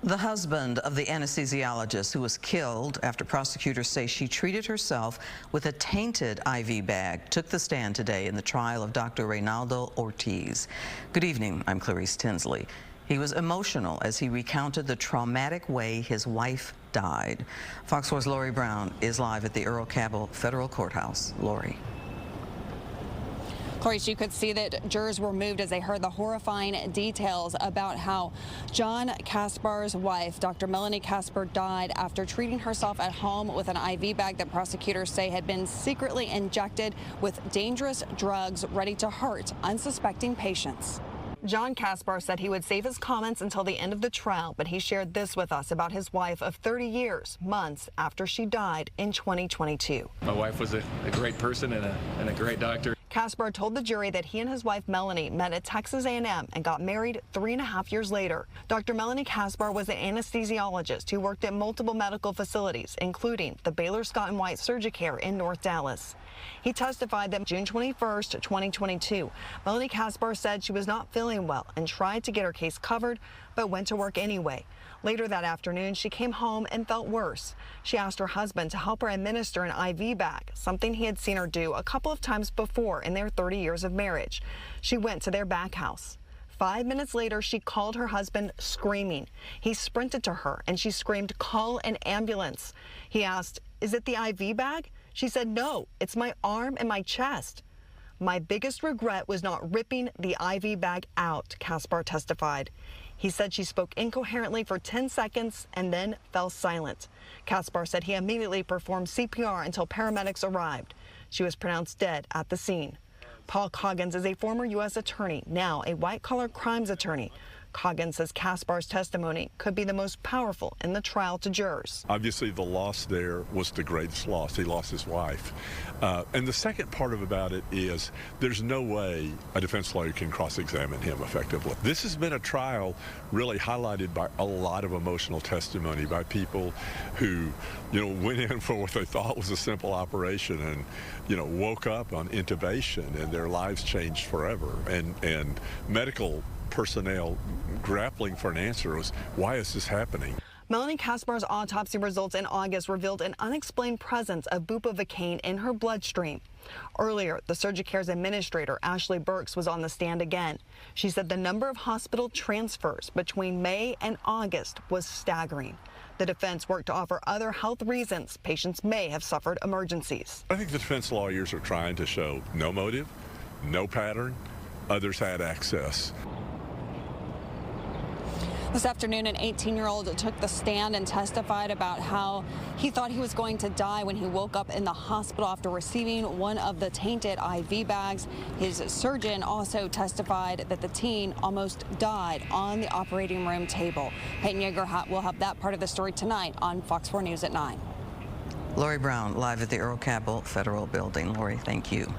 The husband of the anesthesiologist who was killed after prosecutors say she treated herself with a tainted IV bag took the stand today in the trial of Dr. Raynaldo Ortiz. Good evening, I'm Clarice Tinsley. He was emotional as he recounted the traumatic way his wife died. Fox 4's Lori Brown is live at the Earl Cabell Federal Courthouse. Lori. Clarice, you could see that jurors were moved as they heard the horrifying details about how John Kaspar's wife, Dr. Melanie Kaspar, died after treating herself at home with an IV bag that prosecutors say had been secretly injected with dangerous drugs ready to hurt unsuspecting patients. John Kaspar said he would save his comments until the end of the trial, but he shared this with us about his wife of 30 years, months after she died in 2022. My wife was a great person and a great doctor. Kaspar told the jury that he and his wife Melanie met at Texas A&M and got married 3.5 years later. Dr. Melanie Kaspar was an anesthesiologist who worked at multiple medical facilities, including the Baylor Scott & White Surgicare in North Dallas. He testified that June 21st, 2022, Melanie Kaspar said she was not feeling well and tried to get her case covered, but went to work anyway. Later that afternoon, she came home and felt worse. She asked her husband to help her administer an IV bag, something he had seen her do a couple of times before in their 30 years of marriage. She went to their back house. 5 minutes later, she called her husband screaming. He sprinted to her and she screamed, "Call an ambulance." He asked, "Is it the IV bag?" She said, "No, it's my arm and my chest." "My biggest regret was not ripping the IV bag out," Kaspar testified. He said she spoke incoherently for 10 seconds and then fell silent. Kaspar said he immediately performed CPR until paramedics arrived. She was pronounced dead at the scene. Paul Coggins is a former U.S. attorney, now a white-collar crimes attorney. Coggins says Kaspar's testimony could be the most powerful in the trial to jurors. Obviously, the loss there was the greatest loss. He lost his wife. And the second part about it is there's no way a defense lawyer can cross-examine him effectively. This has been a trial really highlighted by a lot of emotional testimony by people who, went in for what they thought was a simple operation and, woke up on intubation and their lives changed forever. And medical personnel grappling for an answer was, why is this happening? Melanie Kaspar's autopsy results in August revealed an unexplained presence of bupivacaine in her bloodstream. Earlier, the Surgicare's administrator, Ashley Burks, was on the stand again. She said the number of hospital transfers between May and August was staggering. The defense worked to offer other health reasons patients may have suffered emergencies. I think the defense lawyers are trying to show no motive, no pattern. Others had access. This afternoon, an 18-year-old took the stand and testified about how he thought he was going to die when he woke up in the hospital after receiving one of the tainted IV bags. His surgeon also testified that the teen almost died on the operating room table. Peyton Yeager will have that part of the story tonight on Fox 4 News at 9. Lori Brown, live at the Earl Cabell Federal Building. Lori, thank you.